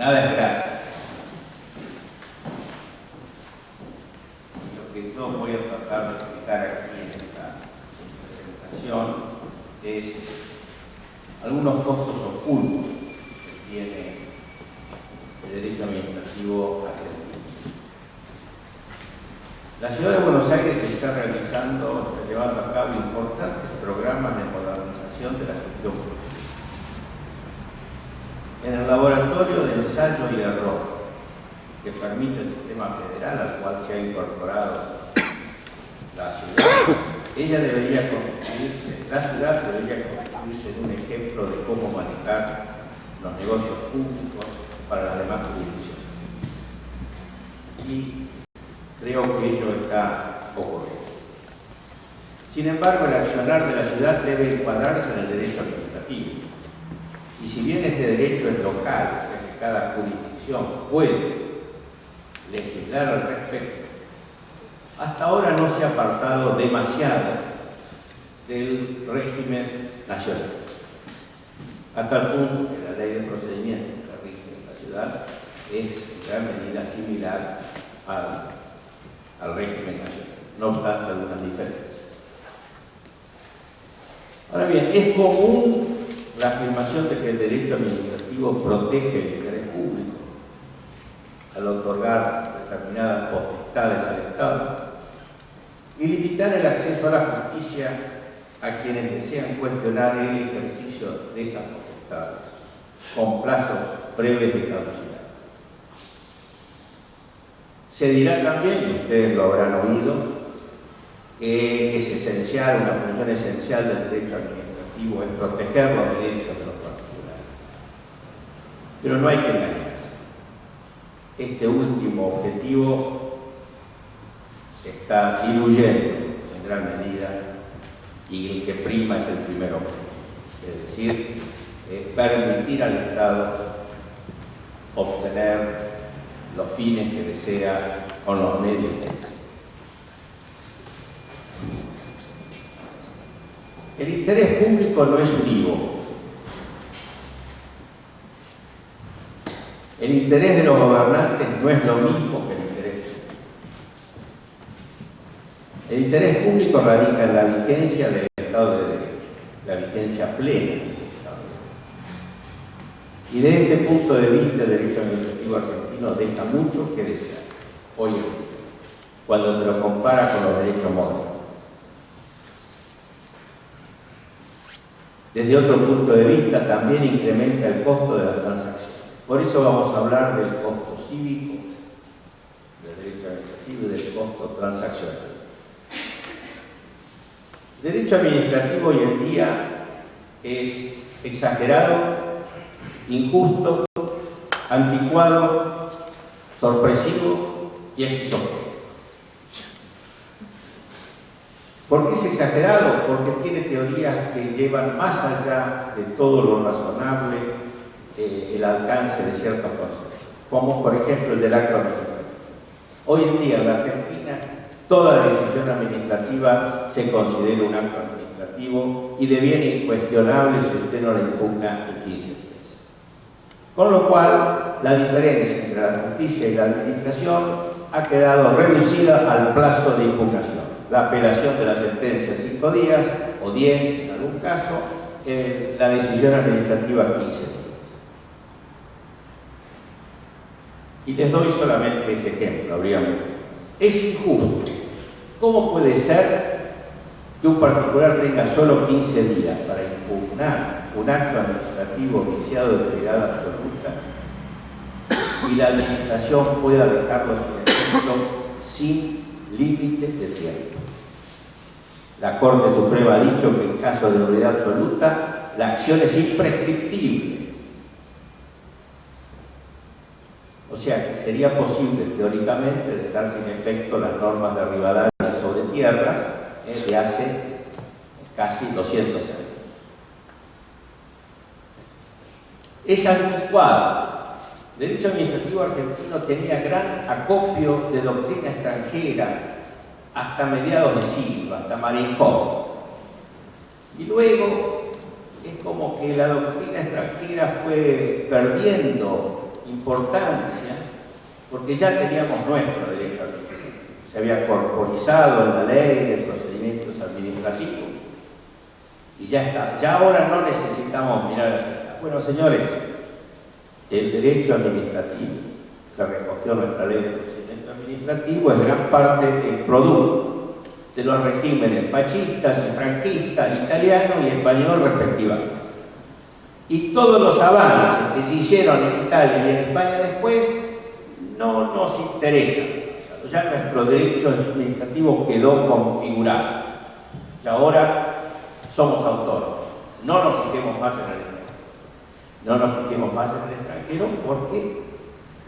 Nada es gratis. Y lo que yo voy a tratar de explicar aquí en esta presentación es algunos costos ocultos que tiene el derecho administrativo argentino. La Ciudad de Buenos Aires está llevando a cabo importantes programas de modernización de la gestión pública. En el laboratorio de ensayo y error que permite el sistema federal al cual se ha incorporado la ciudad, la ciudad debería constituirse en un ejemplo de cómo manejar los negocios públicos para las demás jurisdicciones. Y creo que ello está ocurriendo. Sin embargo, el accionar de la ciudad debe encuadrarse en el derecho administrativo. Y si bien este derecho es local, o sea que cada jurisdicción puede legislar al respecto, hasta ahora no se ha apartado demasiado del régimen nacional. A tal punto que la ley de procedimiento que rige en la ciudad es en gran medida similar al régimen nacional, no obstante algunas diferencias. Ahora bien, es común la afirmación de que el derecho administrativo protege el interés público al otorgar determinadas potestades al Estado y limitar el acceso a la justicia a quienes desean cuestionar el ejercicio de esas potestades con plazos breves de caducidad. Se dirá también, y ustedes lo habrán oído, que es esencial, una función esencial del derecho administrativo es proteger los derechos de los particulares. Pero no hay que engañarse. Este último objetivo se está diluyendo en gran medida y el que prima es el primer objetivo, es decir, permitir al Estado obtener los fines que desea con los medios que desea. El interés público no es unívoco. El interés de los gobernantes no es lo mismo que el interés público. El interés público radica en la vigencia del Estado de Derecho, la vigencia plena del Estado de Derecho. Y desde este punto de vista, el derecho administrativo argentino deja mucho que desear hoy en día, cuando se lo compara con los derechos modernos. Desde otro punto de vista, también incrementa el costo de la transacción. Por eso vamos a hablar del costo cívico, del derecho administrativo y del costo transaccional. El derecho administrativo hoy en día es exagerado, injusto, anticuado, sorpresivo y esquizofrénico. ¿Por qué es exagerado? Porque tiene teorías que llevan más allá de todo lo razonable el alcance de ciertos conceptos, como por ejemplo el del acto administrativo. Hoy en día en la Argentina toda decisión administrativa se considera un acto administrativo y deviene incuestionable si usted no la impugna en 15 días. Con lo cual, la diferencia entre la justicia y la administración ha quedado reducida al plazo de impugnación. La apelación de la sentencia 5 días o 10 en algún caso, la decisión administrativa 15 días. Y les doy solamente ese ejemplo, obviamente. Es injusto. ¿Cómo puede ser que un particular tenga solo 15 días para impugnar un acto administrativo viciado de prioridad absoluta y la administración pueda dejarlo sin efecto sin límites de tiempo? La Corte Suprema ha dicho que en caso de nulidad absoluta la acción es imprescriptible. O sea que sería posible teóricamente dejar sin efecto las normas de Rivadavia sobre tierras de hace casi 200 años. Es anticuado. El derecho administrativo argentino tenía gran acopio de doctrina extranjera hasta mediados de siglo, hasta Marenco. Y luego es como que la doctrina extranjera fue perdiendo importancia porque ya teníamos nuestro derecho administrativo. Se había corporizado en la ley de procedimientos administrativos y ya está. Ya ahora no necesitamos mirar hacia atrás. Bueno, señores, el derecho administrativo que recogió nuestra ley de procedimiento administrativo es gran parte el producto de los regímenes fascistas y franquistas, italiano y español respectivamente. Y todos los avances que se hicieron en Italia y en España después no nos interesan. Ya nuestro derecho administrativo quedó configurado. Y ahora somos autónomos. No nos fijemos más en el extranjero. No nos fijemos más en el extranjero porque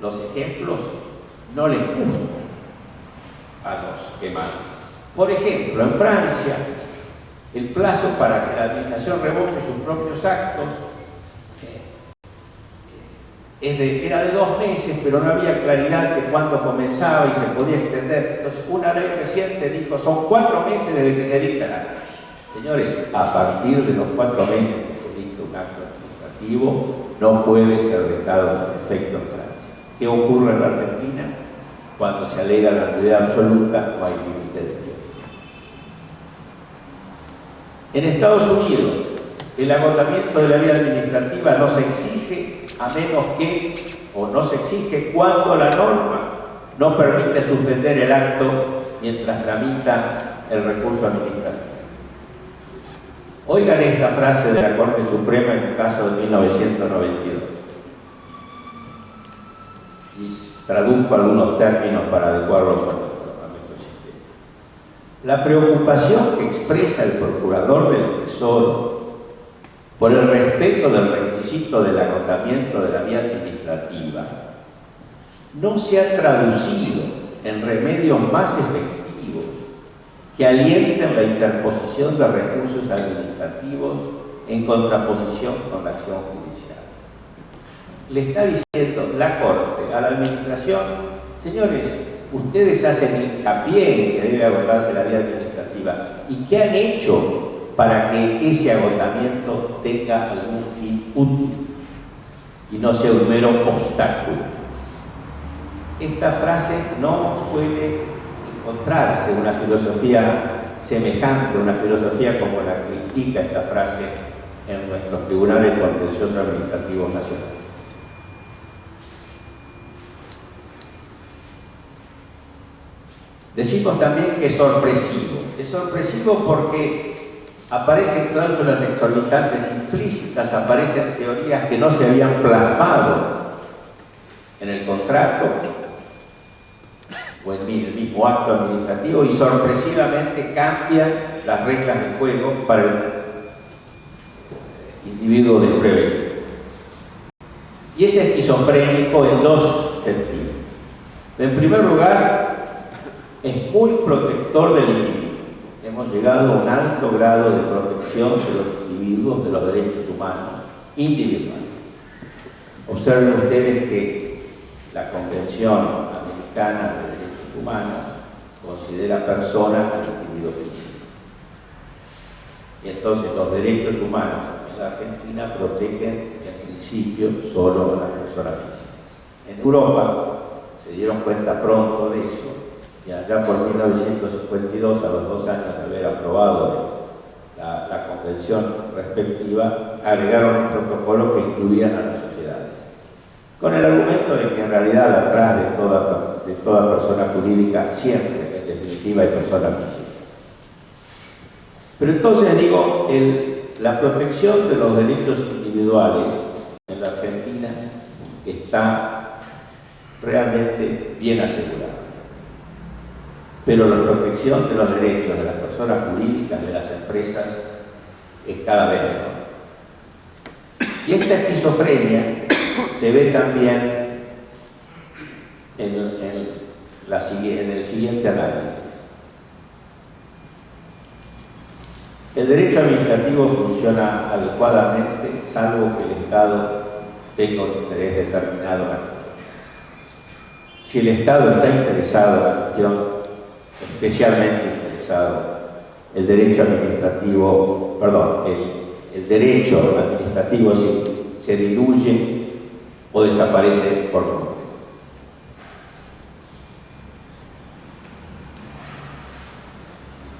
los ejemplos no les gustan a los que mandan. Por ejemplo, en Francia, el plazo para que la administración revoque sus propios actos era de 2 meses, pero no había claridad de cuándo comenzaba y se podía extender. Entonces, una ley reciente dijo, son 4 meses desde que se dicta el acto. Señores, a partir de los 4 meses que se dicta un acto administrativo, no puede ser dejado en efecto en Francia. ¿Qué ocurre en la Argentina? Cuando se alega la nulidad absoluta, no hay límite de tiempo. En Estados Unidos, el agotamiento de la vía administrativa no se exige a menos que, o no se exige cuando la norma no permite suspender el acto mientras tramita el recurso administrativo. Oigan esta frase de la Corte Suprema en un caso de 1992. Y traduzco algunos términos para adecuarlos a nuestro sistema. La preocupación que expresa el Procurador del Tesoro por el respeto del requisito del agotamiento de la vía administrativa no se ha traducido en remedios más efectivos que alienten la interposición de recursos administrativos en contraposición con la acción judicial. Le está diciendo la Corte a la Administración, señores, ustedes hacen hincapié en que debe agotarse la vía administrativa. ¿Y qué han hecho para que ese agotamiento tenga algún fin útil y no sea un mero obstáculo? Esta frase no suele encontrarse una filosofía semejante, una filosofía como la que indica esta frase en nuestros tribunales contenciosos administrativos nacionales. Decimos también que es sorpresivo. Es sorpresivo porque aparecen cláusulas exorbitantes implícitas, aparecen teorías que no se habían plasmado en el contrato o en el mismo acto administrativo y sorpresivamente cambian las reglas de juego para el individuo desprevenido. Y es esquizofrénico en 2 sentidos. En primer lugar, es muy protector del individuo. Hemos llegado a un alto grado de protección de los individuos, de los derechos humanos individuales. Observen ustedes que la Convención Americana de Derechos Humanos considera persona al individuo físico. Y entonces los derechos humanos en la Argentina protegen en principio solo a la persona física. En Europa se dieron cuenta pronto de eso. Y allá por 1952, a los 2 años de haber aprobado la convención respectiva, agregaron un protocolo que incluían a las sociedades, con el argumento de que en realidad atrás de toda persona jurídica siempre, en definitiva, hay persona física. Pero entonces digo, la protección de los derechos individuales en la Argentina está realmente bien asegurada. Pero la protección de los derechos de las personas jurídicas, de las empresas, es cada vez menor. Y esta esquizofrenia se ve también en el siguiente análisis. El derecho administrativo funciona adecuadamente, salvo que el Estado tenga un interés determinado en la cuestión. Si el Estado está interesado en la cuestión, especialmente interesado, el derecho administrativo se diluye o desaparece por completo.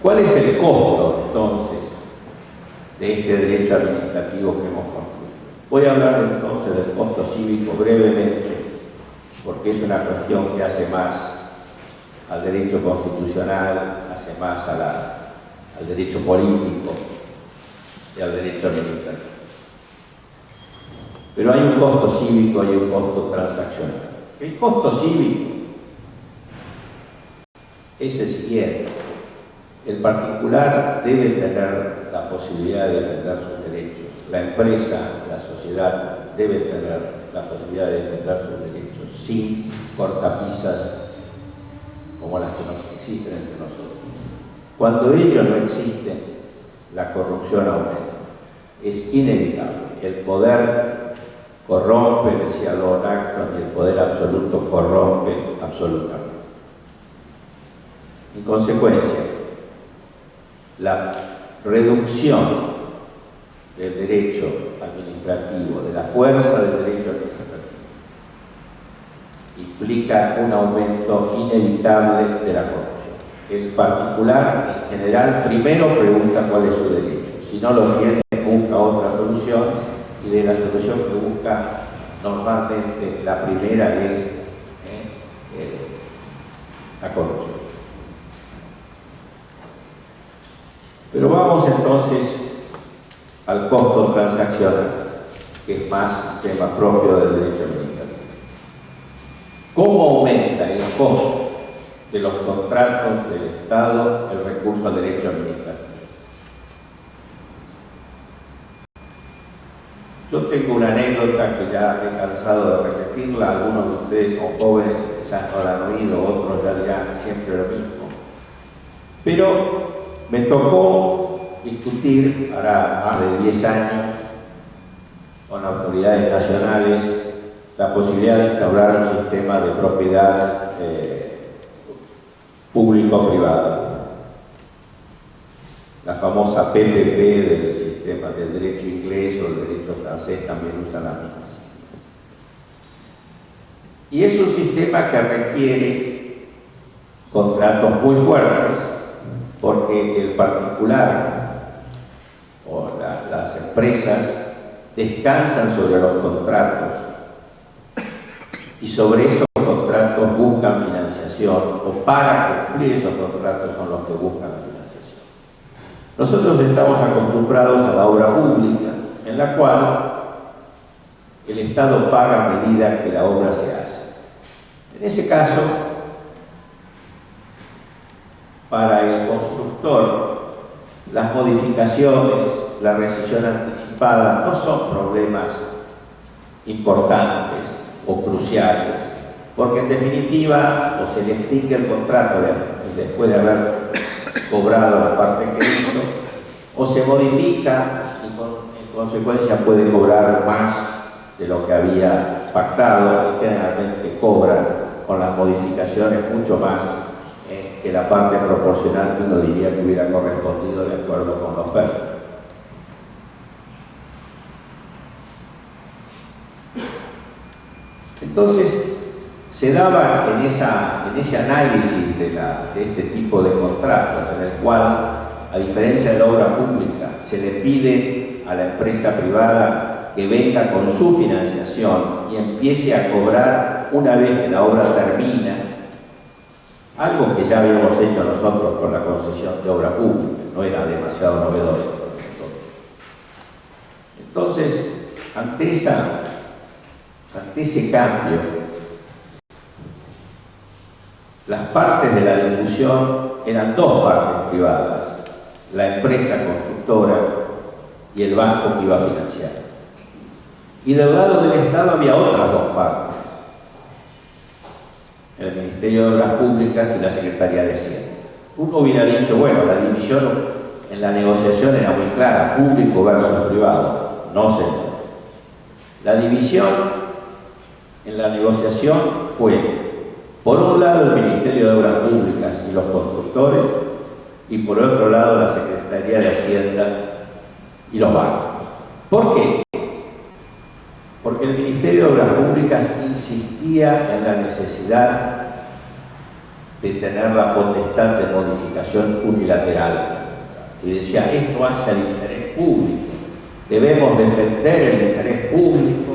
¿Cuál es el costo, entonces, de este derecho administrativo que hemos construido? Voy a hablar entonces del costo cívico brevemente, porque es una cuestión que hace más al derecho constitucional, hace más al derecho político y al derecho administrativo. Pero hay un costo cívico y un costo transaccional. El costo cívico es el siguiente. El particular debe tener la posibilidad de defender sus derechos. La empresa, la sociedad, debe tener la posibilidad de defender sus derechos sin cortapisas como las que nos existen entre nosotros. Cuando ellos no existen, la corrupción aumenta. Es inevitable. El poder corrompe, decía Lord Acton, y el poder absoluto corrompe absolutamente. En consecuencia, la reducción del derecho administrativo, de la fuerza del derecho administrativo, implica un aumento inevitable de la corrupción. El particular, en general, primero pregunta cuál es su derecho. Si no lo tiene, busca otra solución, y de la solución que busca, normalmente la primera es la corrupción. Pero vamos entonces al costo transaccional, que es más tema propio del derecho administrativo. ¿Cómo aumenta el costo de los contratos del Estado el recurso al derecho administrativo? Yo tengo una anécdota que ya he cansado de repetirla. Algunos de ustedes son jóvenes, quizás no la han oído, otros ya dirán siempre lo mismo. Pero me tocó discutir, hará más de 10 años, con autoridades nacionales, la posibilidad de instaurar un sistema de propiedad público-privada. La famosa PPP del sistema del derecho inglés o el derecho francés también usan las mismas. Y es un sistema que requiere contratos muy fuertes, porque el particular o las empresas descansan sobre los contratos y sobre esos contratos buscan financiación, o para cumplir esos contratos son los que buscan la financiación. Nosotros estamos acostumbrados a la obra pública, en la cual el Estado paga a medida que la obra se hace. En ese caso, para el constructor, las modificaciones, la rescisión anticipada no son problemas importantes o cruciales, porque en definitiva o se le extingue el contrato después de haber cobrado la parte que hizo, o se modifica y en consecuencia puede cobrar más de lo que había pactado, y generalmente cobran con las modificaciones mucho más que la parte proporcional que uno diría que hubiera correspondido de acuerdo con la oferta. Entonces, se daba en ese análisis de este tipo de contratos, en el cual, a diferencia de la obra pública, se le pide a la empresa privada que venga con su financiación y empiece a cobrar una vez que la obra termina, algo que ya habíamos hecho nosotros con la concesión de obra pública, no era demasiado novedoso para nosotros. Entonces, ante ese cambio, las partes de la discusión eran dos partes privadas, la empresa constructora y el banco que iba a financiar. Y del lado del Estado había otras dos partes, el Ministerio de Obras Públicas y la Secretaría de Hacienda. Uno hubiera dicho, bueno, la división en la negociación era muy clara, público versus privado. No, señor. La división en la negociación fue, por un lado, el Ministerio de Obras Públicas y los constructores, y por otro lado, la Secretaría de Hacienda y los bancos. ¿Por qué? porque el Ministerio de Obras Públicas insistía en la necesidad de tener la potestad de modificación unilateral. Y decía, esto hace al interés público. Debemos defender el interés público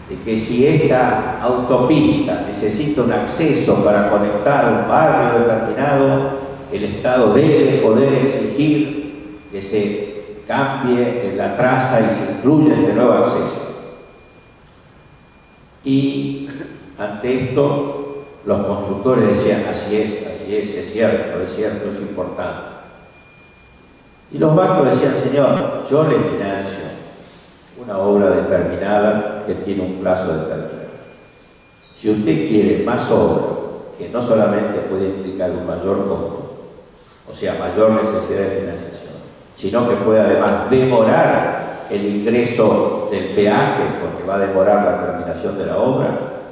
de que si esta autopista necesita un acceso para conectar un barrio determinado, el Estado debe poder exigir que se cambie la traza y se incluya este nuevo acceso. Y ante esto, los constructores decían, así es cierto, es importante. Y los bancos decían, señor, yo le financio una obra determinada que tiene un plazo determinado. Si usted quiere más obra, que no solamente puede implicar un mayor costo, o sea, mayor necesidad de financiación, sino que puede además demorar el ingreso del peaje, porque va a demorar la terminación de la obra,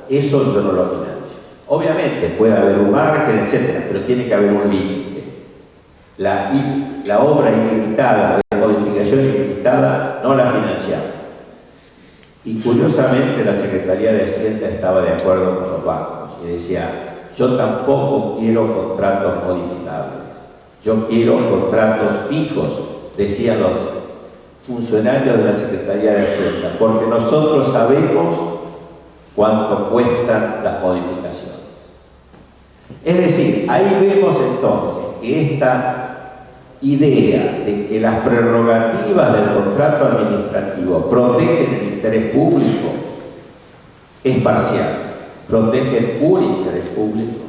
eso yo no lo financio. Obviamente puede haber un margen, etcétera, pero tiene que haber un límite. La obra ilimitada, de modificación ilimitada, no la financiamos. Y curiosamente la Secretaría de Hacienda estaba de acuerdo con los bancos y decía, yo tampoco quiero contratos modificables, yo quiero contratos fijos, decían los funcionarios de la Secretaría de Hacienda, porque nosotros sabemos cuánto cuestan las modificaciones. Es decir, ahí vemos entonces que esta idea de que las prerrogativas del contrato administrativo protegen el interés público es parcial. Protegen un interés público,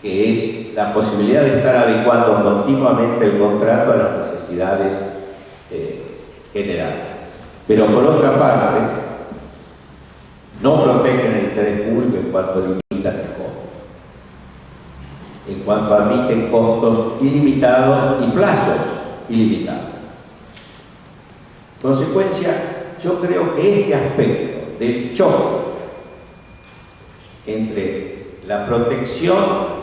que es la posibilidad de estar adecuando continuamente el contrato a las necesidades generales. Pero por otra parte, no protegen el interés público en cuanto limitan el costo, en cuanto admiten costos ilimitados y plazos ilimitados. En consecuencia, yo creo que este aspecto del choque entre la protección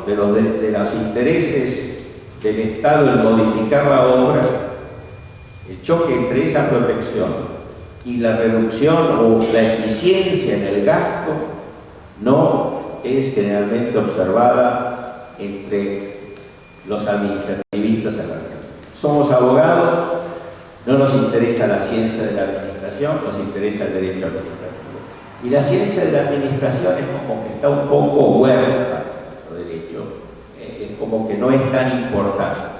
de los intereses del Estado en modificar la obra, el choque entre esa protección y la reducción o la eficiencia en el gasto no es generalmente observada entre los administrativistas en la región. Somos abogados, no nos interesa la ciencia de la administración, nos interesa el derecho administrativo. Y la ciencia de la administración es como que está un poco huérfana, nuestro derecho, es como que no es tan importante.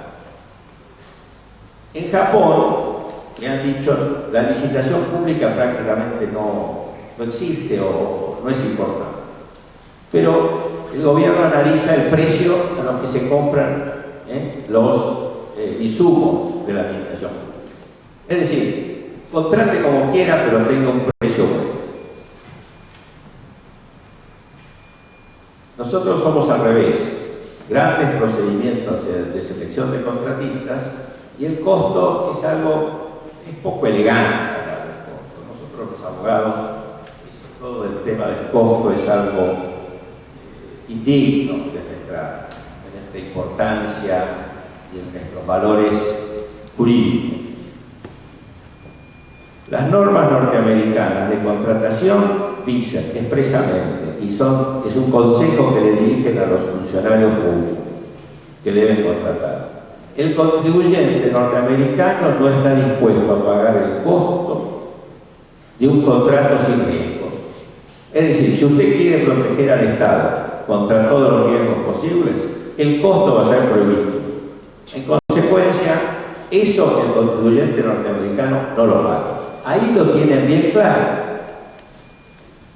En Japón, me han dicho, la licitación pública prácticamente no existe o no es importante. Pero el gobierno analiza el precio a los que se compran los insumos de la administración pública. Es decir, contrate como quiera, pero tenga un precio bueno. Nosotros somos al revés. Grandes procedimientos de selección de contratistas y el costo es algo, es poco elegante hablar del costo. Nosotros los abogados, todo el tema del costo es algo indigno de nuestra importancia y de nuestros valores jurídicos. Las normas norteamericanas de contratación dicen expresamente, y es un consejo que le dirigen a los funcionarios públicos que deben contratar. El contribuyente norteamericano no está dispuesto a pagar el costo de un contrato sin riesgos. Es decir, si usted quiere proteger al Estado contra todos los riesgos posibles, el costo va a ser prohibido. En consecuencia, eso el contribuyente norteamericano no lo paga. Ahí lo tienen bien claro.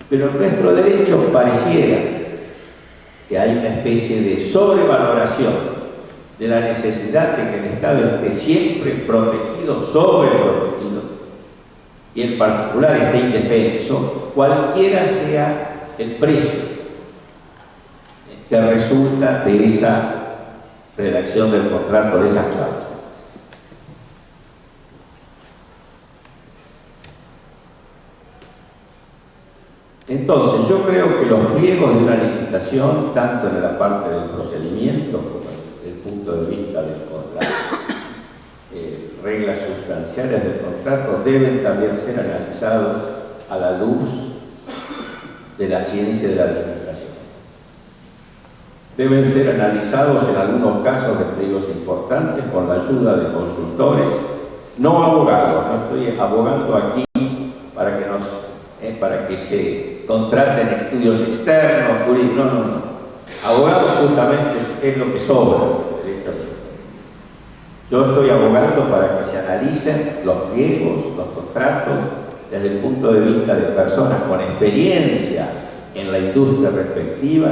Pero en nuestro derecho pareciera que hay una especie de sobrevaloración de la necesidad de que el Estado esté siempre protegido, sobreprotegido, y en particular esté indefenso, cualquiera sea el precio que resulta de esa redacción del contrato, de esas cláusulas. Entonces, yo creo que los pliegos de una licitación, tanto en la parte del procedimiento como desde el punto de vista de las reglas sustanciales del contrato, deben también ser analizados a la luz de la ciencia de la administración. Deben ser analizados en algunos casos de peligros importantes con la ayuda de consultores, no abogados. No estoy abogando aquí para que se contraten estudios externos, jurídicos, no. Abogados justamente es lo que sobra. Yo estoy abogando para que se analicen los riesgos, los contratos, desde el punto de vista de personas con experiencia en la industria respectiva,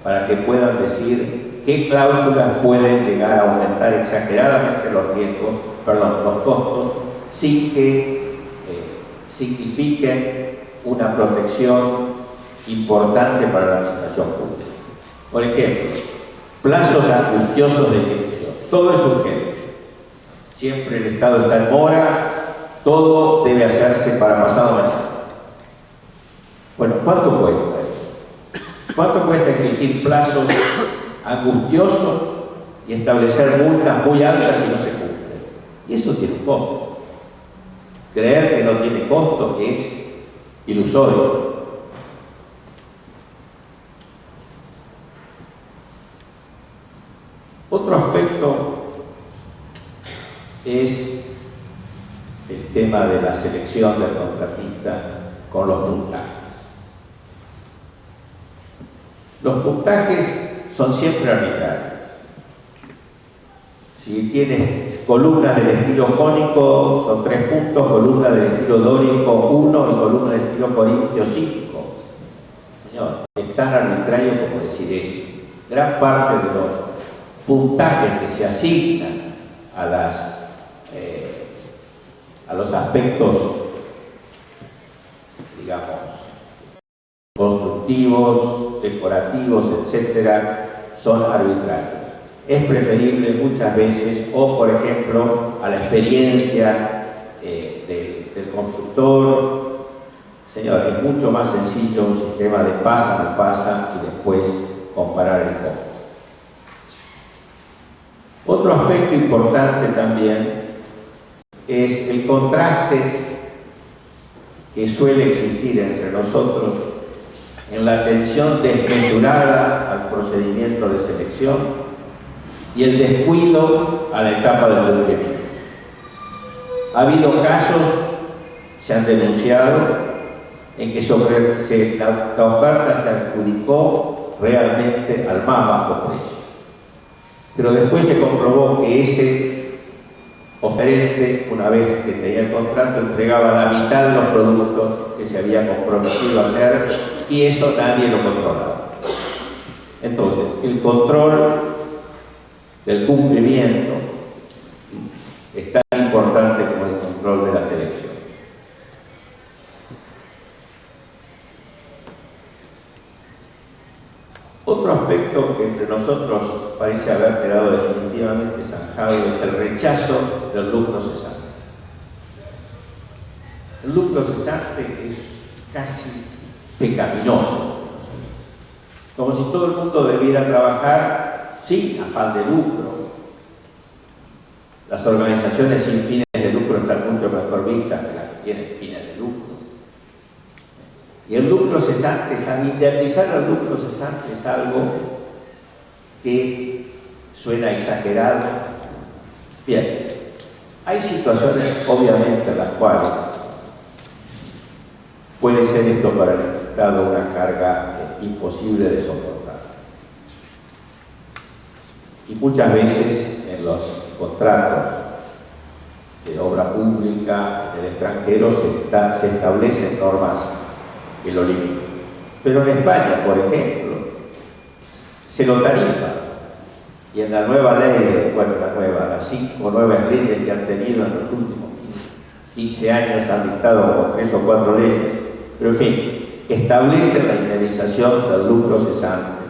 para que puedan decir qué cláusulas pueden llegar a aumentar exageradamente los costos, sin que signifiquen una protección importante para la administración pública. Por ejemplo, plazos angustiosos de ejecución. Todo es urgente. Siempre el Estado está en mora, todo debe hacerse para pasado mañana. Bueno, ¿cuánto cuesta eso? ¿Cuánto cuesta exigir plazos angustiosos y establecer multas muy altas si no se cumplen? Y eso tiene un costo. Creer que no tiene costo es ilusorio. Otro aspecto es el tema de la selección del contratista con los puntajes. Los puntajes son siempre arbitrarios. Si tienes columnas del estilo jónico, son 3 puntos, columnas del estilo dórico 1 y columnas del estilo corintio 5. Señor, es tan arbitrario como decir eso. Gran parte de los puntajes que se asignan a los aspectos, digamos, constructivos, decorativos, etcétera, son arbitrarios. Es preferible muchas veces, o por ejemplo, a la experiencia del constructor. Señor, es mucho más sencillo un sistema de pasa y después comparar el costo. Otro aspecto importante también es el contraste que suele existir entre nosotros en la atención desmesurada al procedimiento de selección y el descuido a la etapa del cumplimiento. Ha habido casos, se han denunciado, en que la oferta se adjudicó realmente al más bajo precio. Pero después se comprobó que ese oferente, una vez que tenía el contrato, entregaba la mitad de los productos que se había comprometido a hacer, y eso nadie lo controlaba. Entonces, el control del cumplimiento es tan importante como el control de la selección. Otro aspecto que entre nosotros parece haber quedado definitivamente zanjado es el rechazo del lucro cesante. El lucro cesante es casi pecaminoso, como si todo el mundo debiera trabajar sin afán de lucro. Las organizaciones sin fines de lucro están mucho mejor vistas que las que tienen fines de lucro. Y el lucro cesante, indemnizar al lucro cesante es algo que suena exagerado. Bien, hay situaciones obviamente en las cuales puede ser esto para el Estado una carga imposible de soportar. Y muchas veces en los contratos de obra pública en el extranjero se establecen normas que lo limitan. Pero en España, por ejemplo, se lo tarifa. Y en la nueva ley, las 5 nuevas leyes que han tenido en los últimos 15 años han dictado como 3 o 4 leyes, pero en fin, establece la indemnización del lucro cesante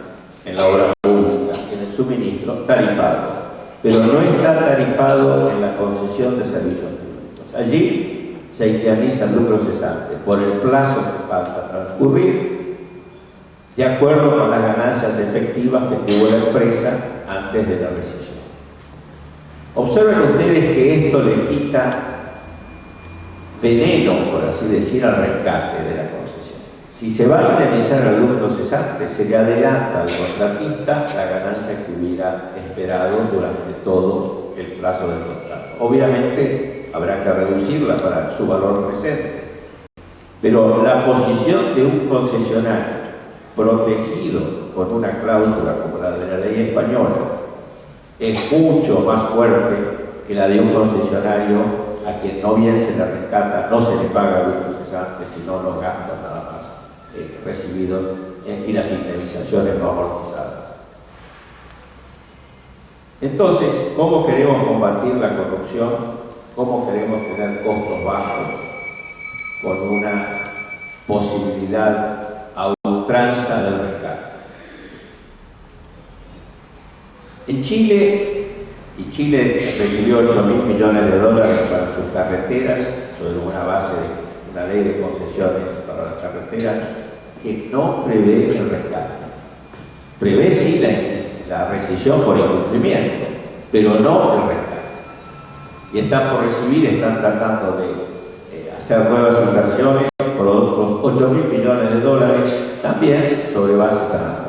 en la obra pública, en el suministro, tarifado, pero no está tarifado en la concesión de servicios públicos. Allí se indemniza el lucro cesante por el plazo que falta transcurrir, de acuerdo con las ganancias efectivas que tuvo la empresa antes de la rescisión. Observen ustedes que esto le quita veneno, por así decir, al rescate de la concesión. Si se va a indemnizar al alumno cesante, se le adelanta al contratista la ganancia que hubiera esperado durante todo el plazo del contrato. Obviamente habrá que reducirla para su valor presente, pero la posición de un concesionario protegido con una cláusula como la de la ley española es mucho más fuerte que la de un concesionario a quien no bien se le rescata, no se le paga a los cesantes, sino los gastos nada más recibidos y las indemnizaciones no amortizadas. Entonces, ¿cómo queremos combatir la corrupción? ¿Cómo queremos tener costos bajos con una posibilidad a ultranza del rescate? En Chile, y Chile recibió 8.000 millones de dólares para sus carreteras sobre una base de una ley de concesiones para las carreteras que no prevé el rescate. Prevé sí la rescisión por incumplimiento, pero no el rescate. Y están por recibir, están tratando de hacer nuevas inversiones por otros 8.000 millones de dólares, también sobre bases análogas.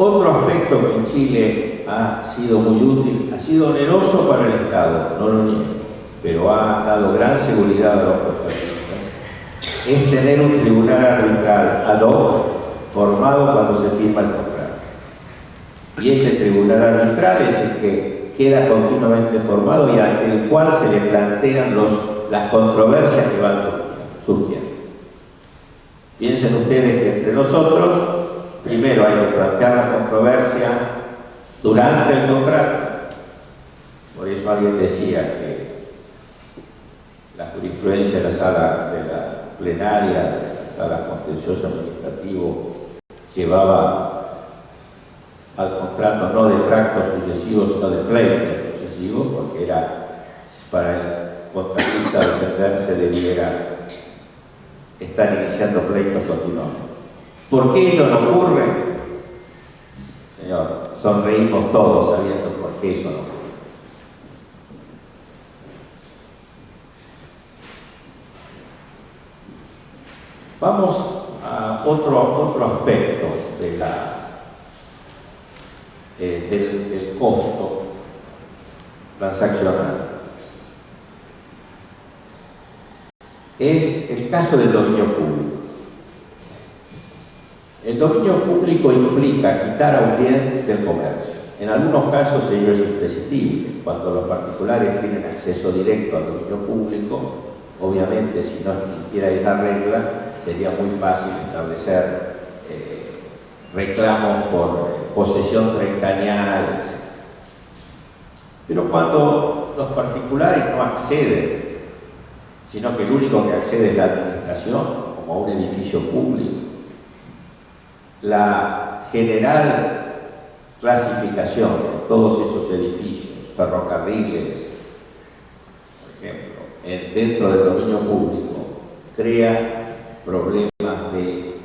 Otro aspecto que en Chile ha sido muy útil, ha sido oneroso para el Estado, no lo niego, pero ha dado gran seguridad a los contratistas, es tener un tribunal arbitral ad hoc formado cuando se firma el contrato. Y ese tribunal arbitral es el que queda continuamente formado y ante el cual se le plantean las controversias que van surgiendo. Piensen ustedes que entre nosotros, primero hay que plantear la controversia durante el contrato. Por eso alguien decía que la jurisprudencia de la sala de la plenaria, de la sala contencioso administrativo, llevaba al contrato no de tractos sucesivos, sino de pleitos sucesivos, porque era para el contratista defenderse debiera estar iniciando pleitos continuamente. ¿Por qué ello no ocurre? Señor, sonreímos todos sabiendo por qué eso no ocurre. Vamos a otro aspecto de del costo transaccional. Es el caso del dominio público. El dominio público implica quitar a un bien del comercio. En algunos casos ello es imprescindible. Cuando los particulares tienen acceso directo al dominio público, obviamente si no existiera esa regla, sería muy fácil establecer reclamos por posesión treintañal, etc. Pero cuando los particulares no acceden, sino que el único que accede es la administración, como a un edificio público, la general clasificación de todos esos edificios, ferrocarriles, por ejemplo, dentro del dominio público, crea problemas de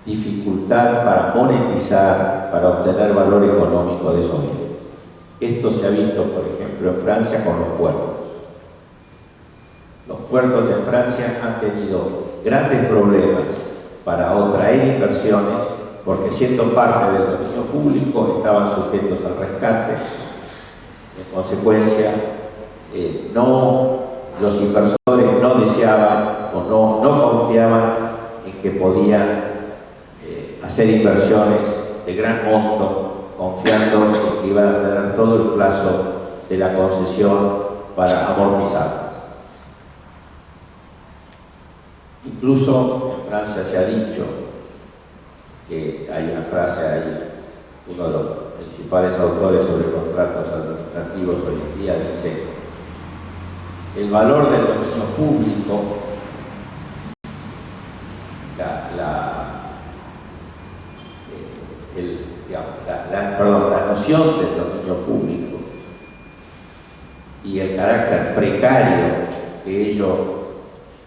dificultad para monetizar, para obtener valor económico de esos bienes. Esto se ha visto, por ejemplo, en Francia con los puertos. Los puertos en Francia han tenido grandes problemas para atraer inversiones, porque siendo parte del dominio público estaban sujetos al rescate. En consecuencia, los inversores no deseaban o no confiaban en que podían hacer inversiones de gran monto, confiando en que iban a tener todo el plazo de la concesión para amortizarlas. Incluso en Francia se ha dicho que hay una frase ahí, uno de los principales autores sobre contratos administrativos hoy en día dice: el valor del dominio público, la noción del dominio público y el carácter precario que ello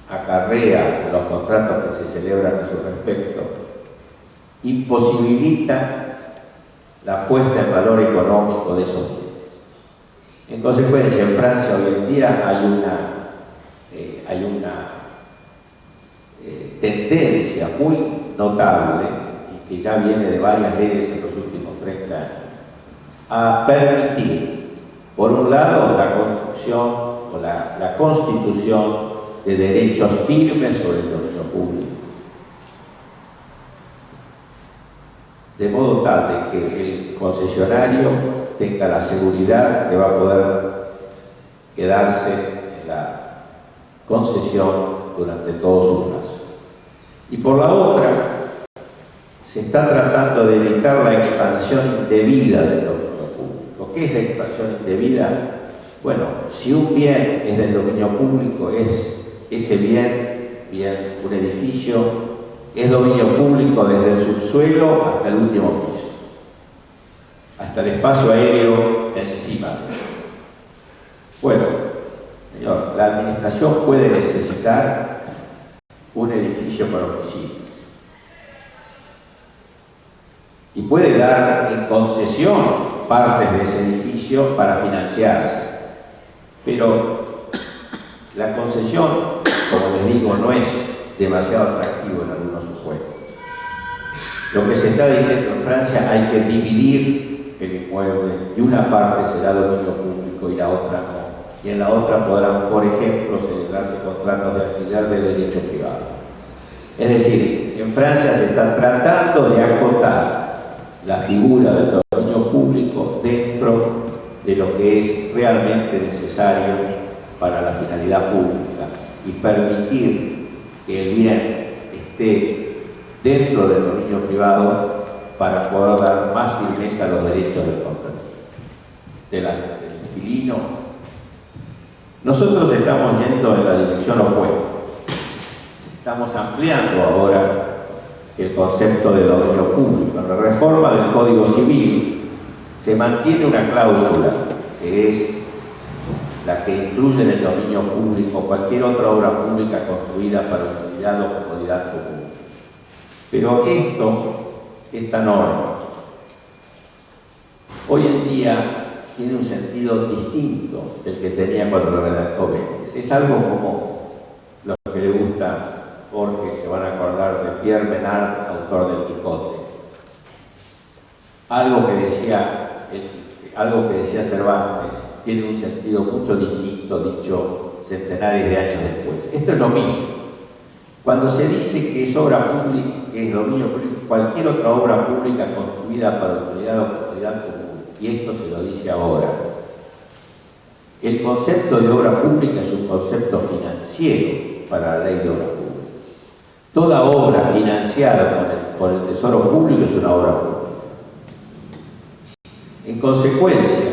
acarrea los contratos que se celebran a su respecto, imposibilita la puesta en valor económico de esos bienes. En consecuencia, en Francia hoy en día hay una tendencia muy notable, y que ya viene de varias leyes en los últimos 30 años, a permitir, por un lado, la construcción o la constitución de derechos firmes sobre el dominio público, de modo tal de que el concesionario tenga la seguridad que va a poder quedarse en la concesión durante todo su plazo. Y por la otra, se está tratando de evitar la expansión indebida del dominio público. ¿Qué es la expansión indebida? Bueno, si un bien es del dominio público, ese bien, un edificio, es dominio público desde el subsuelo hasta el último piso, hasta el espacio aéreo encima. Bueno, señor, la administración puede necesitar un edificio para oficinas y puede dar en concesión partes de ese edificio para financiarse, pero la concesión, como les digo, no es demasiado atractivo en algunos supuestos. Lo que se está diciendo en Francia, hay que dividir el inmueble y una parte será dominio público y la otra no. Y en la otra podrán, por ejemplo, celebrarse contratos de alquiler de derecho privado. Es decir, en Francia se está tratando de acotar la figura del dominio público dentro de lo que es realmente necesario para la finalidad pública y permitir que el bien esté dentro del dominio privado para poder dar más firmeza a los derechos del del inquilino. Nosotros estamos yendo en la dirección opuesta. Estamos ampliando ahora el concepto de dominio público. En la reforma del Código Civil se mantiene una cláusula que es la que incluye en el dominio público cualquier otra obra pública construida para utilidad o comodidad común. Pero esta norma, hoy en día tiene un sentido distinto del que tenía cuando lo redactó Vélez. Es algo como los que le gusta Borges se van a acordar de Pierre Menard, autor del Quijote. Algo que decía Cervantes tiene un sentido mucho distinto, dicho centenares de años después. Esto es lo mismo. Cuando se dice que es obra pública, que es dominio público, cualquier otra obra pública construida para utilidad o comodidad común, y esto se lo dice ahora, el concepto de obra pública es un concepto financiero para la ley de obra pública. Toda obra financiada por el Tesoro Público es una obra pública. En consecuencia,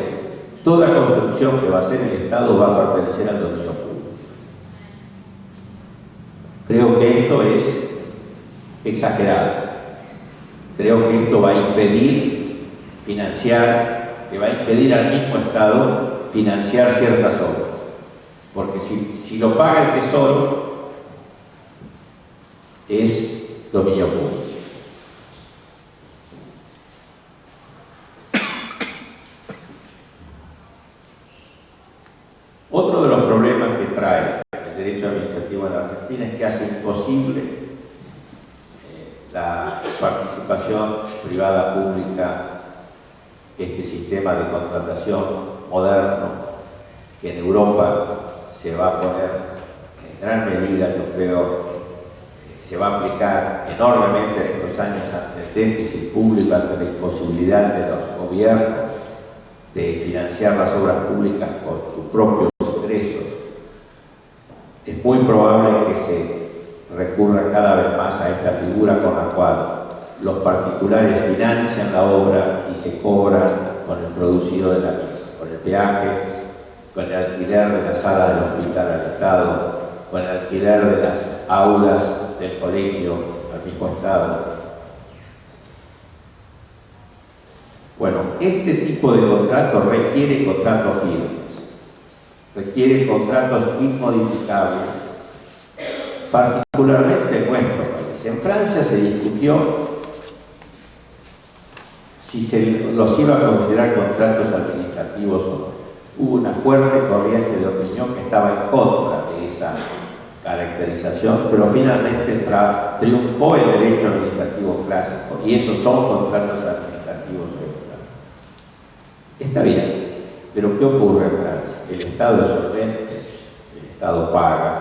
toda construcción que va a hacer el Estado va a pertenecer al dominio público. Creo que esto es exagerado. Creo que esto va a impedir financiar, que va a impedir al mismo Estado financiar ciertas obras. Porque si lo paga el Tesoro, es dominio público. Otro de los problemas que trae el derecho administrativo en la Argentina es que hace imposible la participación privada pública, este sistema de contratación moderno que en Europa se va a poner en gran medida, yo creo, se va a aplicar enormemente en estos años ante el déficit público, ante la imposibilidad de los gobiernos de financiar las obras públicas con sus propios ingresos. Es muy probable que se recurra cada vez más a esta figura con la cual los particulares financian la obra y se cobran con el producido de la misma, con el peaje, con el alquiler de la sala del hospital al Estado, con el alquiler de las aulas del colegio al mismo Estado. Bueno, este tipo de contratos requiere contratos firmes, requiere contratos inmodificables, particularmente en nuestro país. En Francia se discutió si se los iba a considerar contratos administrativos o no. Hubo una fuerte corriente de opinión que estaba en contra de esa caracterización, pero finalmente triunfó el derecho administrativo clásico y esos son contratos administrativos regulares. Está bien, pero ¿qué ocurre en Francia? El Estado es solvente, el Estado paga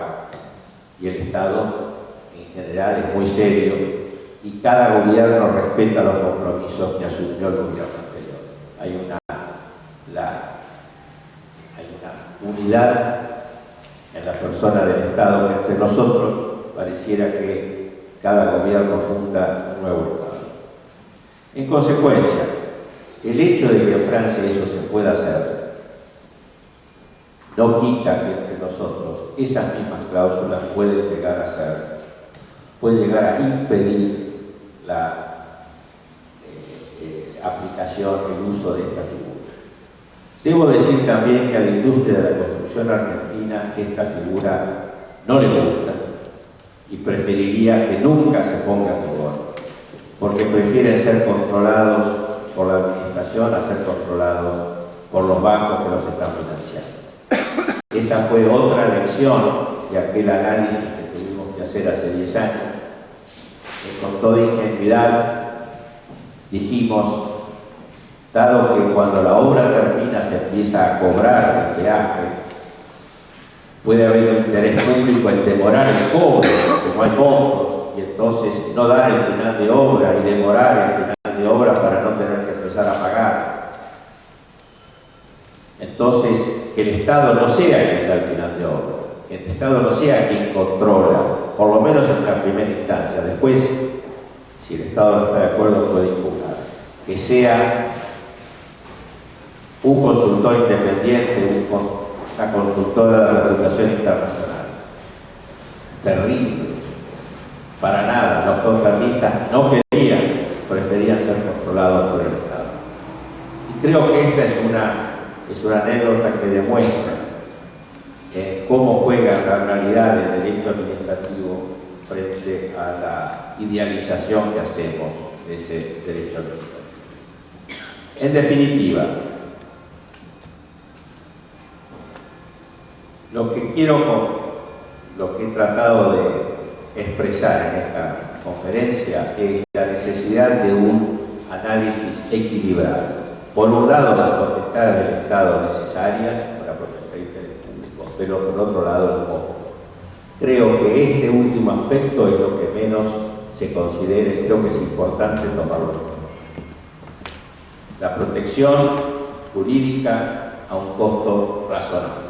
y el Estado en general es muy serio y cada gobierno respeta los compromisos que asumió el gobierno anterior. Hay una unidad en la persona del Estado que entre nosotros pareciera que cada gobierno funda un nuevo Estado. En consecuencia, el hecho de que en Francia eso se pueda hacer no quita que entre nosotros esas mismas cláusulas pueden llegar a impedir la aplicación, el uso de esta figura. Debo decir también que a la industria de la construcción argentina esta figura no le gusta y preferiría que nunca se ponga en vigor, porque prefieren ser controlados por la administración a ser controlados por los bancos que los están financiando. Esa fue otra lección de aquel análisis que tuvimos que hacer hace 10 años. Con toda ingenuidad dijimos, dado que cuando la obra termina se empieza a cobrar el peaje, puede haber un interés público en demorar el cobro, porque no hay fondos, y entonces no dar el final de obra y demorar el final de obra para no tener que empezar a pagar. Entonces, que el Estado no sea quien da el final de obra, que el Estado no sea quien controla, por lo menos en la primera instancia. Después, si el Estado no está de acuerdo, puede impugnar. Que sea un consultor independiente, una consultora de reputación internacional. Terrible. Para nada, los contratistas no querían, preferían ser controlados por el Estado. Y creo que esta es una anécdota que demuestra cómo juega la realidad del derecho administrativo frente a la idealización que hacemos de ese derecho administrativo. En definitiva, lo que he tratado de expresar en esta conferencia es la necesidad de un análisis equilibrado. Por un lado, las potestades del Estado necesarias para proteger intereses públicos, pero por otro lado, el costo. Creo que este último aspecto es lo que menos se considere, creo que es importante tomarlo en cuenta. La protección jurídica a un costo razonable.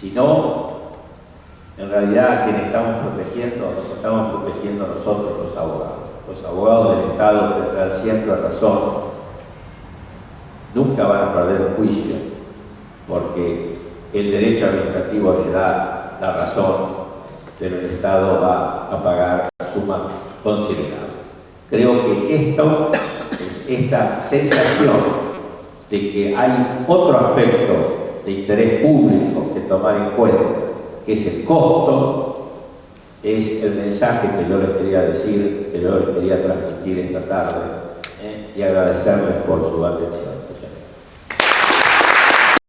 Si no, en realidad a quien estamos protegiendo, nos estamos protegiendo nosotros los abogados. Los abogados del Estado tendrán siempre razón, nunca van a perder un juicio, porque el derecho administrativo les da la razón, pero el Estado va a pagar sumas considerables. Creo que esta sensación de que hay otro aspecto de interés público que tomar en cuenta, que es el costo, es el mensaje que yo les quería decir, que yo les quería transmitir esta tarde, y agradecerles por su atención.